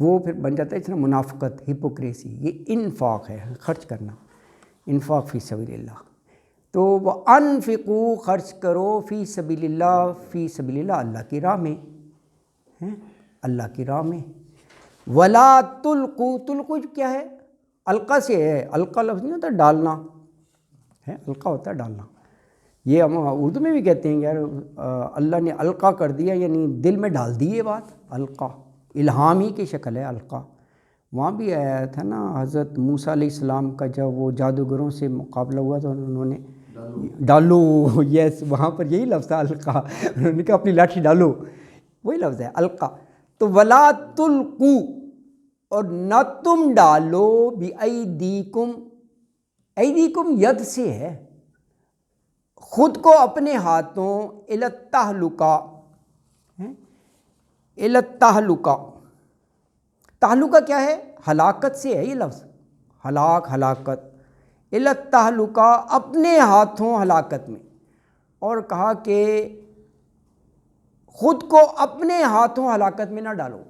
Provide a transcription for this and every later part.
وہ پھر بن جاتا ہے اس طرح منافقت، ہپوکریسی. یہ انفاق ہے، خرچ کرنا، انفاق فی سبیل اللہ. تو وہ انفقو، خرچ کرو، فی سبیل اللہ، فی سبیل اللہ، اللہ کی راہ میں، اللہ کی راہ میں. ولا تلقو، تلقو کیا ہے؟ القا سے ہے. القا لفظ نہیں ہوتا ڈالنا ہے، القا ہوتا ہے ڈالنا. یہ ہم اردو میں بھی کہتے ہیں یار اللہ نے القا کر دیا، یعنی دل میں ڈال دی یہ بات. القا الہام ہی کی شکل ہے القا. وہاں بھی آیا تھا نا حضرت موسیٰ علیہ السلام کا جب وہ جادوگروں سے مقابلہ ہوا تو انہوں نے ڈالو، یس وہاں پر یہی لفظ ہے القا. انہوں نے کہا اپنی لاٹھی ڈالو، وہی لفظ ہے القا. تو ولا تلقو، اور نہ تم ڈالو، بِأَيْدِيكُمْ، ایدیکم ید سے ہے، خود کو اپنے ہاتھوں، الی التہلکہ، الی التہلکہ. تہلکہ کیا ہے؟ ہلاکت سے ہے یہ لفظ، ہلاکت. الی التہلکہ، اپنے ہاتھوں ہلاکت میں. اور کہا کہ خود کو اپنے ہاتھوں ہلاکت میں نہ ڈالو.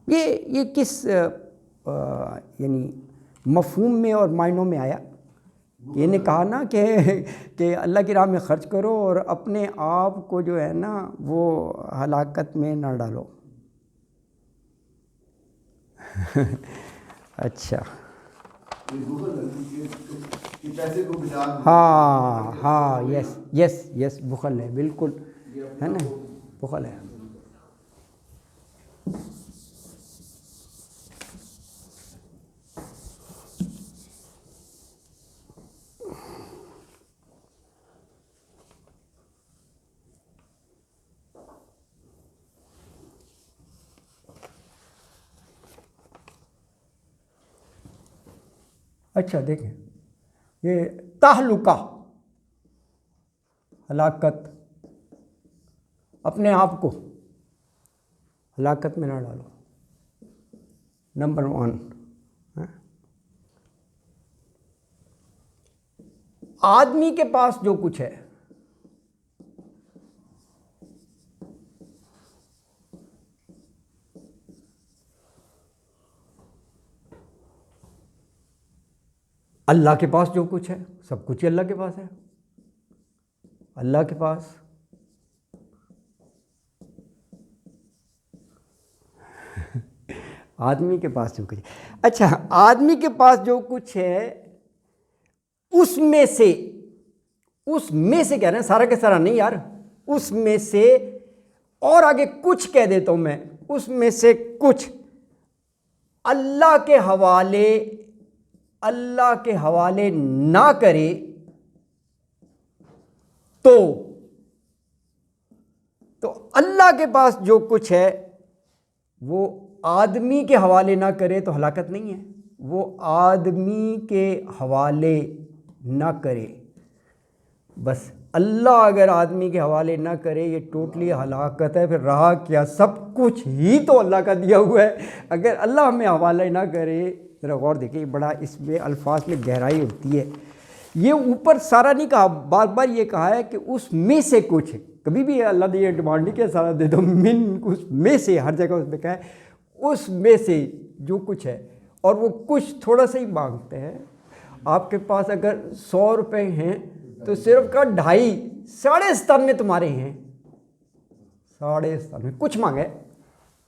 یہ کس یعنی مفہوم میں اور معنوں میں آیا؟ یہ نے کہا نا کہ اللہ کی راہ میں خرچ کرو اور اپنے آپ کو جو ہے نا وہ ہلاکت میں نہ ڈالو. اچھا ہاں یس بخل ہے، بالکل ہے نا، بخل ہے. اچھا دیکھیں، یہ تہلکہ ہلاکت، اپنے آپ کو ہلاکت میں نہ ڈالو. نمبر 1. آدمی کے پاس جو کچھ ہے، اللہ کے پاس جو کچھ ہے، سب کچھ ہی اللہ کے پاس ہے. اللہ کے پاس آدمی کے پاس جو کچھ ہے. اچھا آدمی کے پاس جو کچھ ہے اس میں سے کہہ رہے ہیں، سارا کے سارا نہیں یار، اس میں سے، اور آگے کچھ کہہ دیتا ہوں میں، اس میں سے کچھ اللہ کے حوالے نہ کرے تو اللہ کے پاس جو کچھ ہے وہ آدمی کے حوالے نہ کرے تو ہلاکت نہیں ہے. وہ آدمی کے حوالے نہ کرے، بس اللہ اگر آدمی کے حوالے نہ کرے یہ ٹوٹلی ہلاکت ہے. پھر رہا کیا؟ سب کچھ ہی تو اللہ کا دیا ہوا ہے. اگر اللہ ہمیں حوالے نہ کرے، ذرا غور دیکھیں، بڑا اس میں الفاظ میں گہرائی ہوتی ہے. یہ اوپر سارا نہیں کہا، بار بار یہ کہا ہے کہ اس میں سے کچھ. کبھی بھی اللہ نے یہ ڈیمانڈ نہیں کیا سارا دے دو، اس میں سے، ہر جگہ اس میں کہا ہے اس میں سے جو کچھ ہے. اور وہ کچھ تھوڑا سا ہی مانگتے ہیں. آپ کے پاس اگر 100 روپے ہیں تو صرف کا 2.5، 97 تمہارے ہیں، 97 کچھ مانگے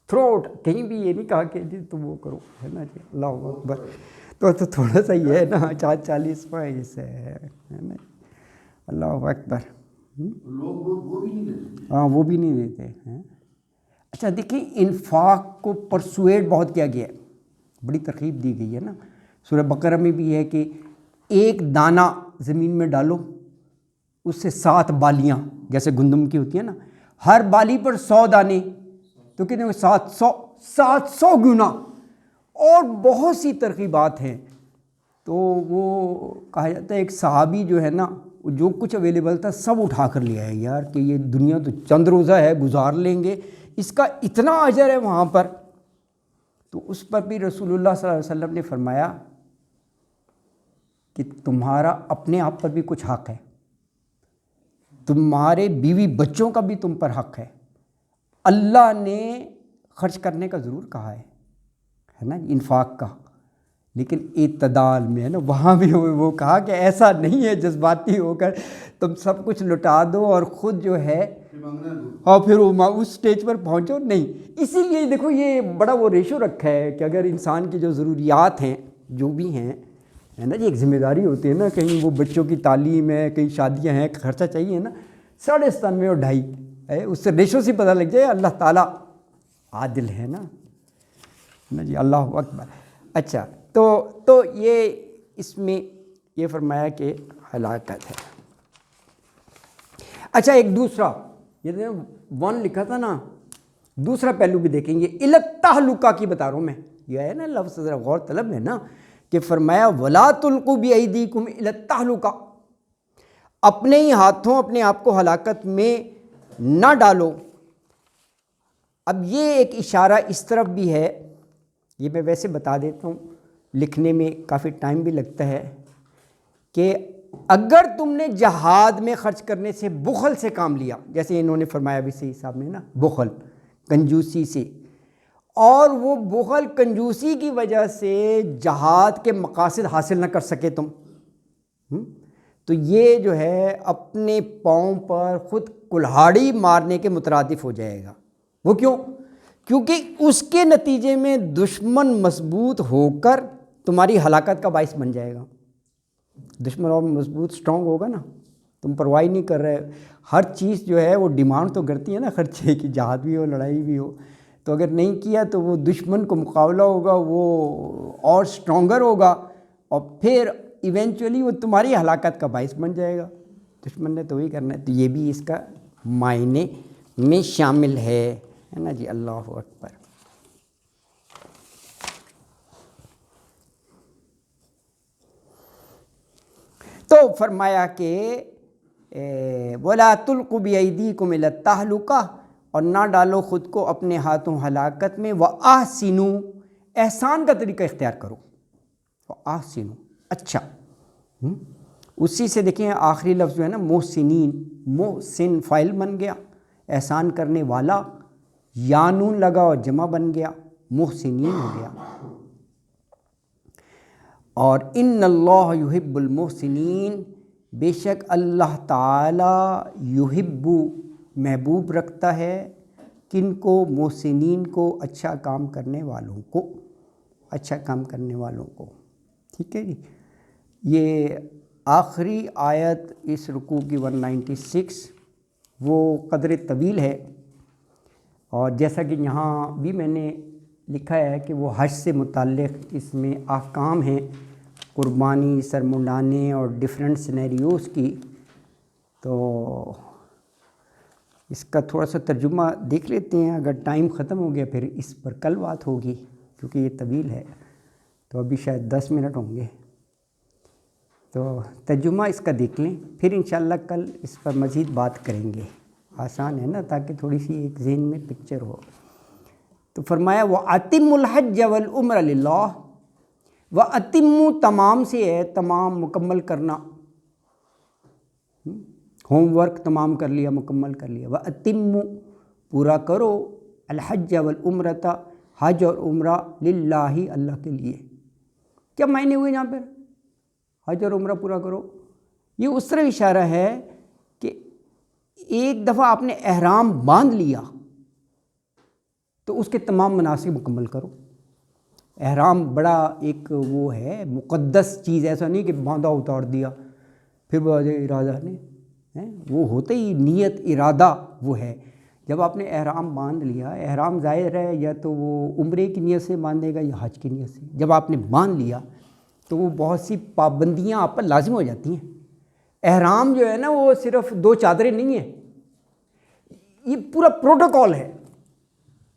تھروٹ. کہیں بھی یہ نہیں کہا کہ جی تم وہ کرو، ہے نا جی، اللہ اکبر. تو تھوڑا سا یہ ہے نا 40 پیسے ہے نا، اللہ اکبر. لوگ وہ بھی نہیں دیتے. ہاں وہ بھی نہیں دیتے ہیں. اچھا دیکھیں، انفاق کو پرسویٹ بہت کیا گیا ہے، بڑی ترغیب دی گئی ہے نا. سورہ بقرہ میں بھی ہے کہ ایک دانہ زمین میں ڈالو، اس سے 7 بالیاں جیسے گندم کی ہوتی ہیں نا، ہر بالی پر 100 دانے، تو کتنے 700 گنا. اور بہت سی ترغیبات ہیں. تو وہ کہا جاتا ہے ایک صحابی جو ہے نا، جو کچھ اویلیبل تھا سب اٹھا کر لیا ہے یار، کہ یہ دنیا تو چند روزہ ہے، گزار لیں گے، اس کا اتنا اجر ہے وہاں پر. تو اس پر بھی رسول اللہ صلی اللہ علیہ وسلم نے فرمایا کہ تمہارا اپنے آپ پر بھی کچھ حق ہے، تمہارے بیوی بچوں کا بھی تم پر حق ہے. اللہ نے خرچ کرنے کا ضرور کہا ہے نا، انفاق کا، لیکن اعتدال میں ہے نا، وہاں بھی وہ کہا کہ ایسا نہیں ہے جذباتی ہو کر تم سب کچھ لٹا دو اور خود جو ہے اور پھر اس سٹیج پر پہنچو، نہیں۔ اسی لیے دیکھو یہ بڑا وہ ریشو رکھا ہے کہ اگر انسان کی جو ضروریات ہیں جو بھی ہیں ہے نا جی، ایک ذمہ داری ہوتی ہے نا، کہیں وہ بچوں کی تعلیم ہے، کہیں شادیاں ہیں، خرچہ چاہیے نا، 97.5 اور 2.5 ہے، اس سے ریشو سے پتہ لگ جائے اللہ تعالیٰ عادل ہے نا جی، اللہ اکبر۔ اچھا تو یہ اس میں یہ فرمایا کہ ہلاکت ہے۔ اچھا ایک دوسرا یہ 1 لکھا تھا نا، دوسرا پہلو بھی دیکھیں گے، التہلکہ کی بتا رہا ہوں میں، یہ ہے نا لفظ ذرا غور طلب ہے نا، کہ فرمایا وَلَا تُلْقُوا بِأَيْدِيكُمْ إِلَى التَّهْلُكَةِ، اپنے ہی ہاتھوں اپنے آپ کو ہلاکت میں نہ ڈالو۔ اب یہ ایک اشارہ اس طرف بھی ہے، یہ میں ویسے بتا دیتا ہوں، لکھنے میں کافی ٹائم بھی لگتا ہے، کہ اگر تم نے جہاد میں خرچ کرنے سے بخل سے کام لیا، جیسے انہوں نے فرمایا بھی صحیح صاحب نے نا، بخل کنجوسی سے، اور وہ بخل کنجوسی کی وجہ سے جہاد کے مقاصد حاصل نہ کر سکے تم، تو یہ جو ہے اپنے پاؤں پر خود کلہاڑی مارنے کے مترادف ہو جائے گا۔ وہ کیوں؟ کیونکہ اس کے نتیجے میں دشمن مضبوط ہو کر تمہاری ہلاکت کا باعث بن جائے گا۔ دشمن اور مضبوط سٹرونگ ہوگا نا، تم پرواہ نہیں کر رہے، ہر چیز جو ہے وہ ڈیمانڈ تو کرتی ہے نا خرچے کی، جہاد بھی ہو لڑائی بھی ہو، تو اگر نہیں کیا تو وہ دشمن کو مقابلہ ہوگا، وہ اور سٹرونگر ہوگا، اور پھر ایونچولی وہ تمہاری ہلاکت کا باعث بن جائے گا۔ دشمن نے تو وہی کرنا ہے، تو یہ بھی اس کا معنی میں شامل ہے نا جی، اللہ اکبر۔ تو فرمایا کہ وَلَا تُلْقُوا بِأَيْدِيكُمْ إِلَى التَّهْلُكَةِ، اور نہ ڈالو خود کو اپنے ہاتھوں ہلاکت میں، وَأَحْسِنُوا، احسان کا طریقہ اختیار کرو، وَأَحْسِنُوا، اچھا، اسی سے دیکھیں آخری لفظ جو ہے نا محسنین، محسن فاعل بن گیا، احسان کرنے والا، یانون لگا اور جمع بن گیا، محسنین ہو گیا۔ اور ان اللہ یحب المحسنین، بے شک اللہ تعالی یحب، محبوب رکھتا ہے کن کو؟ محسنین کو، اچھا کام کرنے والوں کو، اچھا کام کرنے والوں کو، ٹھیک ہے جی۔ یہ آخری آیت اس رکوع کی 196 وہ قدر طویل ہے، اور جیسا کہ یہاں بھی میں نے لکھا ہے کہ وہ حج سے متعلق اس میں احکام ہیں، قربانی، سرمنڈانے اور ڈیفرنٹ سینیریوز کی، تو اس کا تھوڑا سا ترجمہ دیکھ لیتے ہیں، اگر ٹائم ختم ہو گیا پھر اس پر کل بات ہوگی، کیونکہ یہ طویل ہے، تو ابھی شاید 10 منٹ ہوں گے، تو ترجمہ اس کا دیکھ لیں، پھر انشاءاللہ کل اس پر مزید بات کریں گے، آسان ہے نا، تاکہ تھوڑی سی ایک ذہن میں پکچر ہو۔ تو فرمایا وَأَتِمُّ الْحَجَّ وَالْعُمْرَ لِلَّهِ، وَأَتِمُّ تمام سے ہے، تمام مکمل کرنا، ہوم ورک تمام کر لیا، مکمل کر لیا، وَأَتِمُّ پورا کرو، الْحَجَّ وَالْعُمْرَةَ حج اور عمرہ، للہ اللہ کے لیے۔ کیا معنی ہوئے یہاں پر حج اور عمرہ پورا کرو؟ یہ اس طرح اشارہ ہے کہ ایک دفعہ آپ نے احرام باندھ لیا تو اس کے تمام مناسک مکمل کرو۔ احرام بڑا ایک وہ ہے مقدس چیز، ایسا نہیں کہ باندھا اتار دیا پھر وہ ارادہ نہیں، وہ ہوتا ہی نیت ارادہ وہ ہے۔ جب آپ نے احرام باندھ لیا، احرام ظاہر ہے یا تو وہ عمرے کی نیت سے باندھے گا یا حج کی نیت سے، جب آپ نے باندھ لیا تو وہ بہت سی پابندیاں آپ پر لازم ہو جاتی ہیں۔ احرام جو ہے نا وہ صرف 2 چادریں نہیں ہیں، یہ پورا پروٹوکول ہے،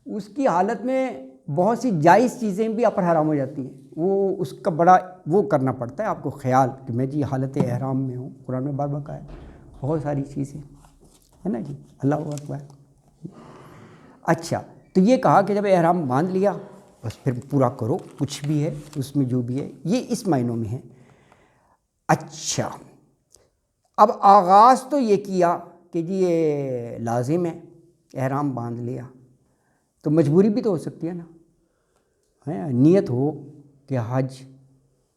اس کی حالت میں بہت سی جائز چیزیں بھی آپ پر حرام ہو جاتی ہیں، وہ اس کا بڑا وہ کرنا پڑتا ہے آپ کو خیال کہ میں جی حالت احرام میں ہوں، قرآن میں بار بار ہے، بہت ساری چیزیں ہے نا جی، اللہ اکبر۔ اچھا، تو یہ کہا کہ جب احرام باندھ لیا بس پھر پورا کرو، کچھ بھی ہے اس میں جو بھی ہے، یہ اس معنوں میں ہے۔ اچھا، اب آغاز تو یہ کیا کہ جی یہ لازم ہے، احرام باندھ لیا، تو مجبوری بھی تو ہو سکتی ہے نا، نیت ہو کہ حج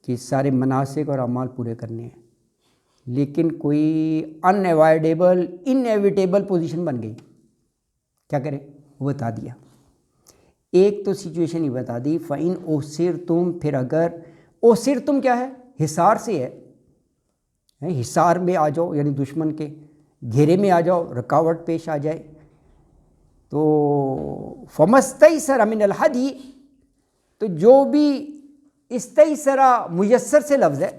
کے سارے مناسک اور اعمال پورے کرنے ہیں، لیکن کوئی انیویٹیبل پوزیشن بن گئی، کیا کرے؟ وہ بتا دیا۔ ایک تو سچویشن ہی بتا دی، فَإِنْ أُحْصِرْتُمْ، پھر اگر أُحْصِرْتُمْ کیا ہے؟ حصار سے ہے، حصار میں آ جاؤ، یعنی دشمن کے گھیرے میں آ جاؤ، رکاوٹ پیش آ جائے، تو فَمَسْتَيْسَرَ مِنَ الْحَدْيِ، تو جو بھی استیسرا میسر سے لفظ ہے،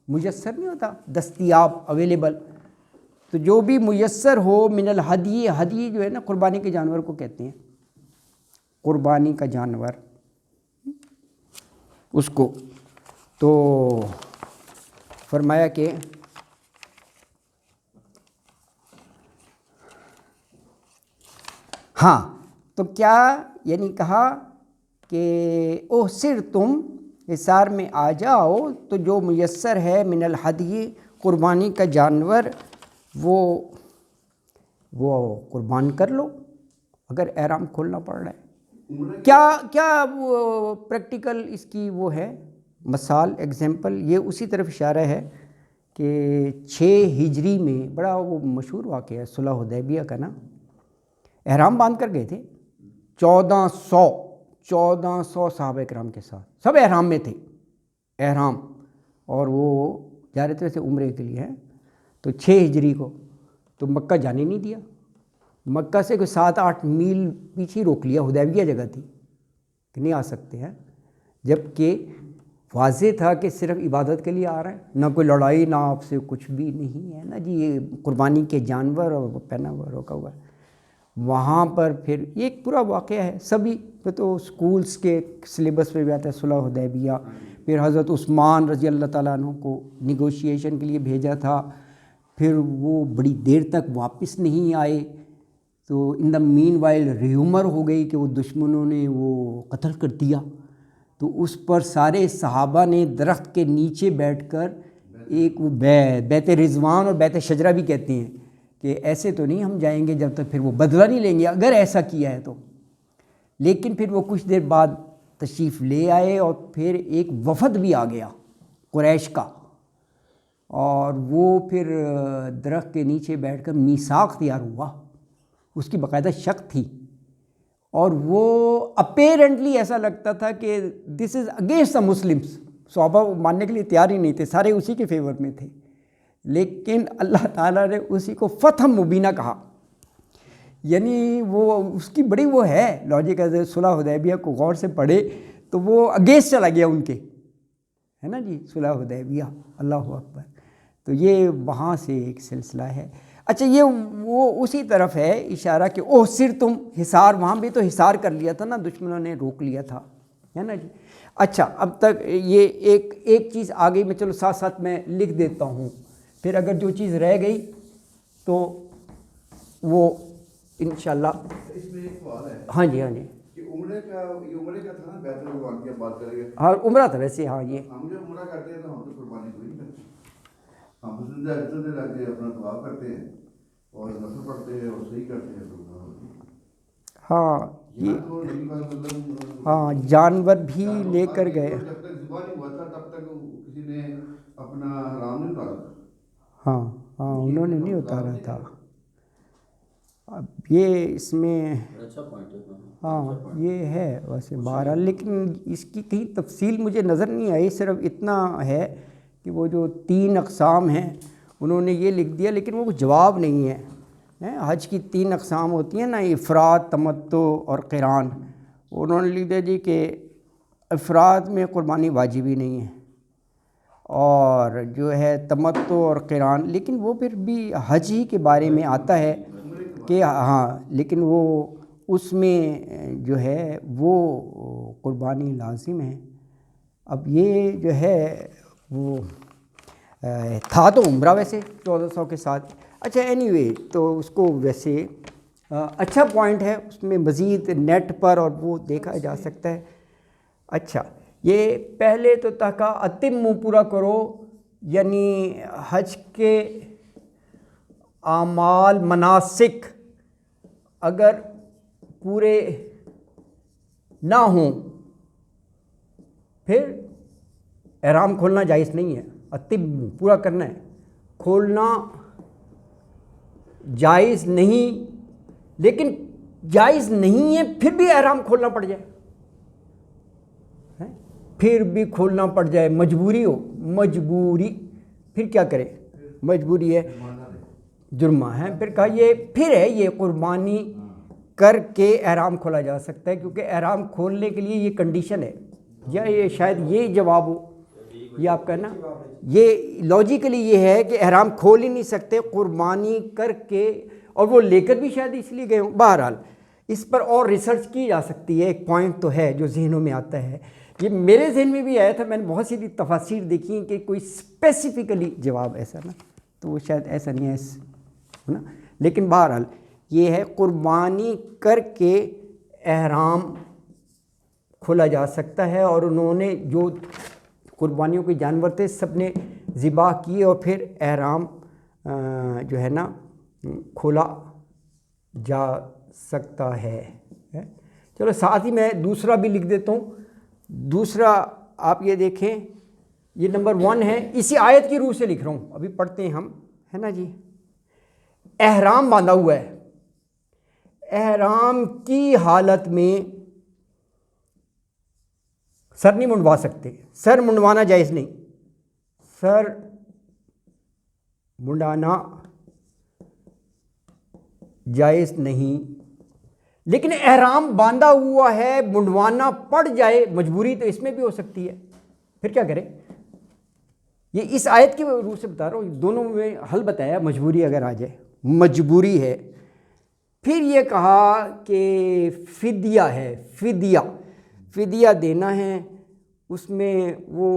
میسر نہیں ہوتا دستیاب، اویلیبل، تو جو بھی میسر ہو من الحدی، ہدی جو ہے نا قربانی کے جانور کو کہتے ہیں، قربانی کا جانور اس کو، تو فرمایا کہ ہاں، تو کیا یعنی کہا کہ احصرتم، حصار میں آ جاؤ، تو جو میسر ہے من الحدی، قربانی کا جانور، وہ قربان کر لو اگر احرام کھولنا پڑ رہا ہے۔ کیا وہ پریکٹیکل اس کی وہ ہے مثال، ایگزامپل، یہ اسی طرف اشارہ ہے کہ 6 ہجری میں بڑا وہ مشہور واقعہ ہے صلح حدیبیہ کا نا، احرام باندھ کر گئے تھے 1400 صحابہ کرام کے ساتھ، سب احرام میں تھے، احرام، اور وہ جا رہے تھے ویسے عمرے کے لیے ہیں، تو 6 ہجری کو تو مکہ جانے نہیں دیا، مکہ سے کوئی 7-8 میل پیچھے روک لیا، حدیبیہ جگہ تھی کہ نہیں آ سکتے ہیں، جبکہ واضح تھا کہ صرف عبادت کے لیے آ رہے ہیں، نہ کوئی لڑائی، نہ آپ سے کچھ بھی نہیں ہے نا جی، یہ قربانی کے جانور اور وہ پہنا ہوا روکا ہوا ہے۔ وہاں پر پھر یہ ایک پورا واقعہ ہے، سبھی پہ تو سکولز کے سلیبس پہ بھی آتا ہے صلح حدیبیہ، پھر حضرت عثمان رضی اللہ تعالیٰ عنہ کو نیگوشیشن کے لیے بھیجا تھا، پھر وہ بڑی دیر تک واپس نہیں آئے، تو ان دا مین وائل ریومر ہو گئی کہ وہ دشمنوں نے وہ قتل کر دیا، تو اس پر سارے صحابہ نے درخت کے نیچے بیٹھ کر ایک وہ بیت رضوان اور بیت شجرہ بھی کہتے ہیں کہ ایسے تو نہیں ہم جائیں گے جب تک پھر وہ بدلہ نہیں لیں گے اگر ایسا کیا ہے تو، لیکن پھر وہ کچھ دیر بعد تشریف لے آئے، اور پھر ایک وفد بھی آ گیا قریش کا، اور وہ پھر درخت کے نیچے بیٹھ کر میثاق تیار ہوا، اس کی باقاعدہ شک تھی، اور وہ اپیرنٹلی ایسا لگتا تھا کہ دس از اگینسٹ دا مسلمس، صحابہ ماننے کے لیے تیار ہی نہیں تھے، سارے اسی کے فیور میں تھے، لیکن اللہ تعالیٰ نے اسی کو فتح مبینہ کہا، یعنی وہ اس کی بڑی وہ ہے لاجک، صلح حدیبیہ کو غور سے پڑھے تو وہ اگینسٹ چلا گیا ان کے، ہے نا جی، صلح حدیبیہ، اللہ اکبر، تو یہ وہاں سے ایک سلسلہ ہے۔ اچھا، یہ وہ اسی طرف ہے اشارہ کہ احصرتم، حصار، وہاں بھی تو حصار کر لیا تھا نا، دشمنوں نے روک لیا تھا، ہے نا جی۔ اچھا، اب تک یہ ایک چیز آ گئی، میں چلو ساتھ ساتھ میں لکھ دیتا ہوں، پھر اگر جو چیز رہ گئی تو وہ انشاءاللہ۔ اس میں ایک سوال ہے، ہاں جی، ہاں جی، کہ عمرے کا تھا نا، بیت الرضوان کی اب بات کریں گے، ہاں عمرہ تھا ویسے، ہاں یہ ہم جب عمرہ کرتے ہیں تو ہم تو قربانی کوئی نہیں کرتے، ہم مسلم حجوں سے لگ کے اپنا طواف کرتے ہیں اور نفل پڑھتے ہیں اور صحیح کرتے ہیں، ہاں یہاں تو نبی صلی اللہ علیہ وسلم ہاں جانور بھی لے کر گئے، جب تک ذبح نہیں ہوا تھا تب تک کسی نے اپنا حرام نہیں اتارا تھا، ہاں ہاں انہوں نے نہیں اتارا تھا۔ اب یہ اس میں ہاں یہ ہے ویسے بہرحال، لیکن اس کی کہیں تفصیل مجھے نظر نہیں آئی، صرف اتنا ہے کہ وہ جو 3 اقسام ہیں انہوں نے یہ لکھ دیا، لیکن وہ جواب نہیں ہے۔ حج کی 3 اقسام ہوتی ہیں نا، افراد، تمتع اور قران، انہوں نے لکھ دیا جی کہ افراد میں قربانی واجب ہی نہیں ہے، اور جو ہے تمتع اور قران، لیکن وہ پھر بھی حج ہی کے بارے میں آتا ہے کہ ہاں، لیکن وہ اس میں جو ہے وہ قربانی لازم ہے۔ اب یہ جو ہے وہ تھا تو عمرہ ویسے 1400 کے ساتھ، اچھا اینی وے، تو اس کو ویسے اچھا پوائنٹ ہے، اس میں مزید نیٹ پر اور وہ دیکھا جا سکتا ہے۔ اچھا، یہ پہلے تو تاکہ اتم پورا کرو، یعنی حج کے اعمال، مناسک اگر پورے نہ ہوں پھر احرام کھولنا جائز نہیں ہے. اتم پورا کرنا ہے, کھولنا جائز نہیں, لیکن جائز نہیں ہے پھر بھی احرام کھولنا پڑ جائے, پھر بھی کھولنا پڑ جائے, مجبوری ہو, مجبوری, پھر کیا کرے, مجبوری ہے, جرمہ ہے. پھر کہا یہ پھر ہے, یہ قربانی کر کے احرام کھولا جا سکتا ہے, کیونکہ احرام کھولنے کے لیے یہ کنڈیشن ہے. یا یہ شاید یہ جواب ہو, یہ آپ کا نا, یہ لاجیکلی یہ ہے کہ احرام کھول ہی نہیں سکتے قربانی کر کے, اور وہ لے کر بھی شاید اس لیے گئے ہوں. بہرحال اس پر اور ریسرچ کی جا سکتی ہے. ایک پوائنٹ تو ہے جو ذہنوں میں آتا ہے, یہ میرے ذہن میں بھی آیا تھا, میں نے بہت سی تفاسیر دیکھی ہیں کہ کوئی اسپیسیفکلی جواب ایسا نا, تو وہ شاید ایسا نہیں ہے نا. لیکن بہرحال یہ ہے قربانی کر کے احرام کھولا جا سکتا ہے, اور انہوں نے جو قربانیوں کے جانور تھے سب نے ذبح کیے, اور پھر احرام جو ہے نا کھولا جا سکتا ہے. چلو ساتھ ہی میں دوسرا بھی لکھ دیتا ہوں. دوسرا آپ یہ دیکھیں, یہ نمبر 1 ہے, اسی آیت کی روح سے لکھ رہا ہوں, ابھی پڑھتے ہیں ہم, ہے نا جی. احرام باندھا ہوا ہے, احرام کی حالت میں سر نہیں منڈوا سکتے, سر منڈوانا جائز نہیں, سر منڈانا جائز نہیں. لیکن احرام باندھا ہوا ہے, منڈوانا پڑ جائے, مجبوری تو اس میں بھی ہو سکتی ہے, پھر کیا کرے. یہ اس آیت کی روح سے بتا رہا ہوں, دونوں میں حل بتایا. مجبوری اگر آ جائے, مجبوری ہے. پھر یہ کہا کہ فدیہ ہے, فدیہ دینا ہے. اس میں وہ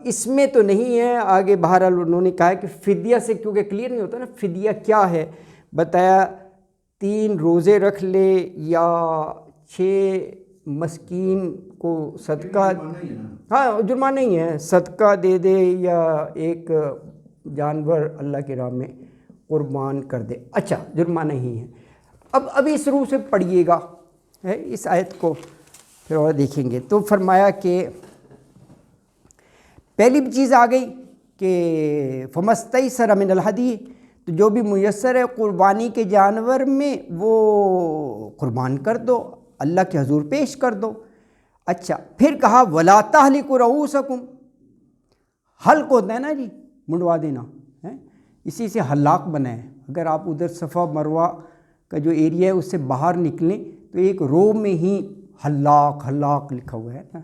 اس میں تو نہیں ہے آگے, بہرحال انہوں نے کہا کہ فدیہ سے, کیونکہ کلیئر نہیں ہوتا نا فدیہ کیا ہے, بتایا 3 روزے رکھ لے یا 6 مسکین کو صدقہ, ہاں جرمانہ نہیں ہے, صدقہ دے دے یا ایک جانور اللہ کی راہ میں قربان کر دے. اچھا جرمانہ نہیں ہے. اب اس روح سے پڑھیے گا اس آیت کو, پھر اور دیکھیں گے. تو فرمایا کہ پہلی چیز آ گئی کہ فمستیسر من الہدی, تو جو بھی میسر ہے قربانی کے جانور میں وہ قربان کر دو, اللہ کے حضور پیش کر دو. اچھا پھر کہا ولا تحلقوا رؤوسکم, حلق ہوتا ہے نا جی, منڈوا دینا ہے, اسی سے حلاق بنا ہے. اگر آپ ادھر صفا مروہ کا جو ایریا ہے اس سے باہر نکلیں تو ایک رو میں ہی حلاق لکھا ہوا ہے نا.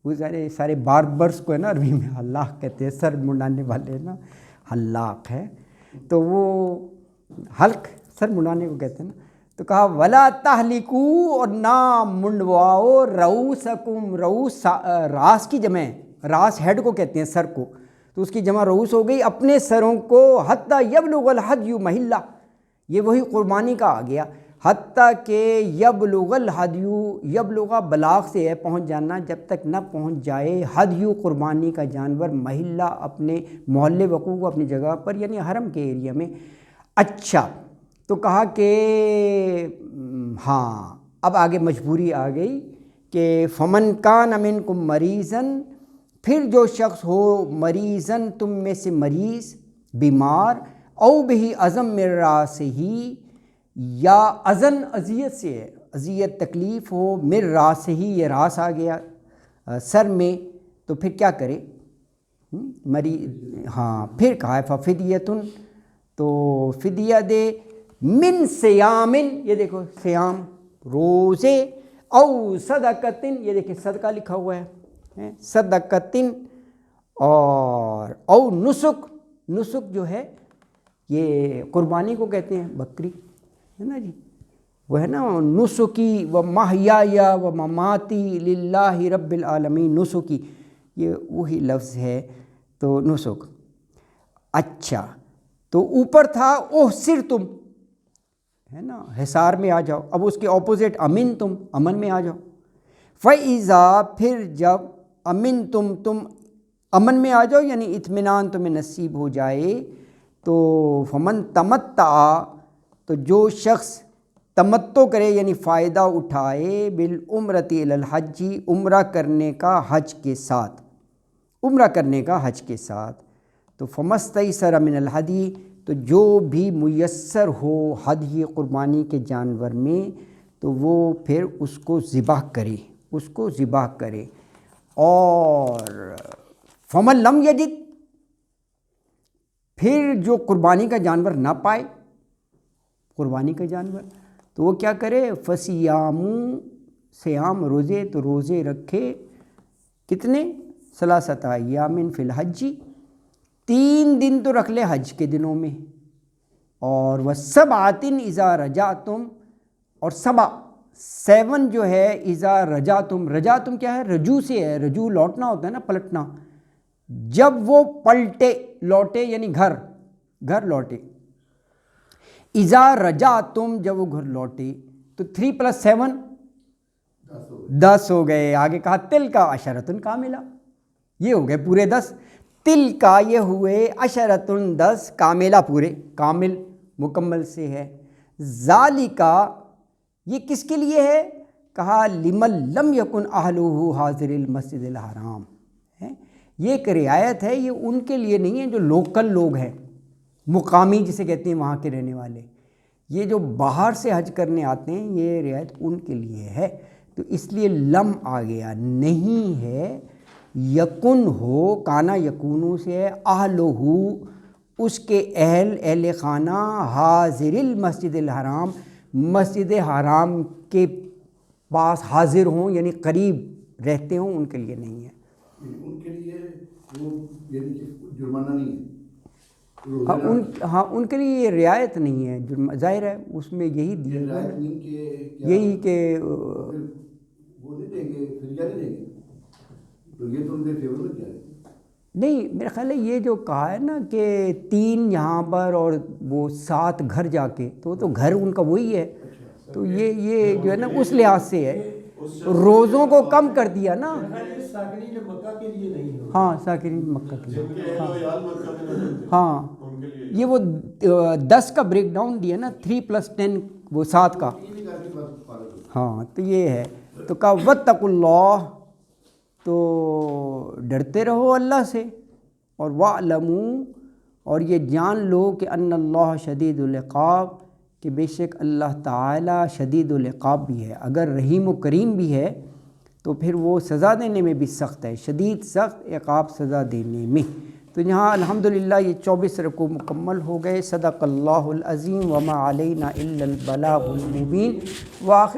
وہ سارے باربرس کو ہے نا عربی میں حلاق کہتے ہیں, سر منڈانے والے نا حلاق ہے, تو وہ حلق سر منڈانے کو کہتے ہیں نا. تو کہا ولا تحلقوا, اور نہ منڈواؤ رؤوسکم, رؤوس راس کی جمع ہے, راس ہیڈ کو کہتے ہیں سر کو, تو اس کی جمع رؤوس ہو گئی, اپنے سروں کو حتی یبلغ الہدی محلہ, یہ وہی قربانی کا آ گیا, حتیٰ کہ یبلغ الہدی, یبلغ بلاغ سے ہے پہنچ جانا, جب تک نہ پہنچ جائے ہدی قربانی کا جانور محلہ اپنے محلے وقوع کو, اپنی جگہ پر, یعنی حرم کے ایریا میں. اچھا تو کہا کہ ہاں اب آگے مجبوری آ گئی کہ فمن کان منکم مریضاً, پھر جو شخص ہو مریضاً تم میں سے مریض, بیمار, او بہی اذن من راسہ, یا اذن اذیت سے ہے, اذیت تکلیف ہو, من راسہ, یہ راس آ گیا سر میں, تو پھر کیا کرے مریض. ہاں پھر کہا ہے ففدیتن, تو فدیہ دے, من سیامن, یہ دیکھو سیام روزے, او صدقتن, یہ دیکھیں صدقہ لکھا ہوا ہے, صدقتن, اور او نسک, نسک جو ہے یہ قربانی کو کہتے ہیں, بکری ہے نا جی, وہ ہے نا نسکی و محیای و مماتی للہ رب العالمین, نسکی یہ وہی لفظ ہے, تو نسک. اچھا تو اوپر تھا احصرتم, ہے نا حصار میں آ جاؤ, اب اس کے اپوزٹ امن تم, امن میں آ جاؤ. فَإِذَا, پھر جب امن تم امن میں آ جاؤ, یعنی اطمینان تمہیں نصیب ہو جائے, تو فمن تمتع, تو جو شخص تمتع کرے یعنی فائدہ اٹھائے بالعمرۃ الی الحج، عمرہ کرنے کا حج کے ساتھ، عمرہ کرنے کا حج کے ساتھ. تو فمستیسر من الہدی، تو جو بھی میسر ہو ہدی قربانی کے جانور میں تو وہ پھر اس کو ذبح کرے، اس کو ذبح کرے. اور فمن لم یجد، پھر جو قربانی کا جانور نہ پائے، قربانی کا جانور، تو وہ کیا کرے؟ فصیام، سیام روزے، تو روزے رکھے کتنے؟ ثلاثۃ ایام فی الحج، 3 دن تو رکھ لے حج کے دنوں میں. اور وسبعۃ اذا رجعتم، اور 7 جو ہے اذا رجعتم، رجعتم کیا ہے؟ رجوع سے ہے، رجوع لوٹنا ہوتا ہے نا، پلٹنا. جب وہ پلٹے، لوٹے یعنی گھر لوٹے. اذا رجعتم، جب وہ گھر لوٹے، تو 3 + 7 10 ہو گئے. آگے کہا تلک عشرۃ کاملہ، یہ ہو گئے پورے 10. تلک یہ ہوئے عشرۃ 10 کاملہ، پورے کامل مکمل سے ہے. ذالک یہ کس کے لیے ہے؟ کہا لمن لم یکن اہلہ حاضر المسجد الحرام، یہ ایک رعایت ہے، یہ ان کے لیے نہیں ہے جو لوکل لوگ ہیں، مقامی جسے کہتے ہیں وہاں کے رہنے والے. یہ جو باہر سے حج کرنے آتے ہیں یہ رعایت ان کے لیے ہے. تو اس لیے لم آ گیا، نہیں ہے. یکن ہو، کانا یکونو سے ہے، اہلہ اس کے اہل خانہ، حاضر المسجد الحرام، مسجد حرام کے پاس حاضر ہوں یعنی قریب رہتے ہوں، ان کے لیے نہیں ہے. ان کے لیے وہ یعنی کہ جرمانہ نہیں ہے. ہاں ان کے لیے یہ رعایت نہیں ہے، ظاہر ہے اس میں یہی یہی کہ وہ نہیں دیں گے، فدیہ نہیں دیں گے، تو یہ تو ان کے فیور میں کیا ہے؟ نہیں، میرا خیال ہے یہ جو کہا ہے نا کہ 3 یہاں پر اور وہ 7 گھر جا کے، تو گھر ان کا وہی ہے. تو یہ جو ہے نا اس لحاظ سے ہے، روزوں کو کم کر دیا نا. ہاں ساکنین مکہ کے لیے، ہاں یہ وہ 10 کا بریک ڈاؤن دیا نا، 3 + 10 وہ 7 کا. ہاں تو یہ ہے. تو کہا واتقوا اللہ، تو ڈرتے رہو اللہ سے. اور وَاعْلَمُوا، اور یہ جان لو کہ ان اللہ شدید العقاب، کہ بے شک اللہ تعالی شدید العقاب بھی ہے. اگر رحیم و کریم بھی ہے تو پھر وہ سزا دینے میں بھی سخت ہے، شدید سخت عقاب سزا دینے میں. تو یہاں الحمدللہ یہ 24 رکوع مکمل ہو گئے. صدق اللہ العظیم وما علینا الا البلاغ المبین. وآخر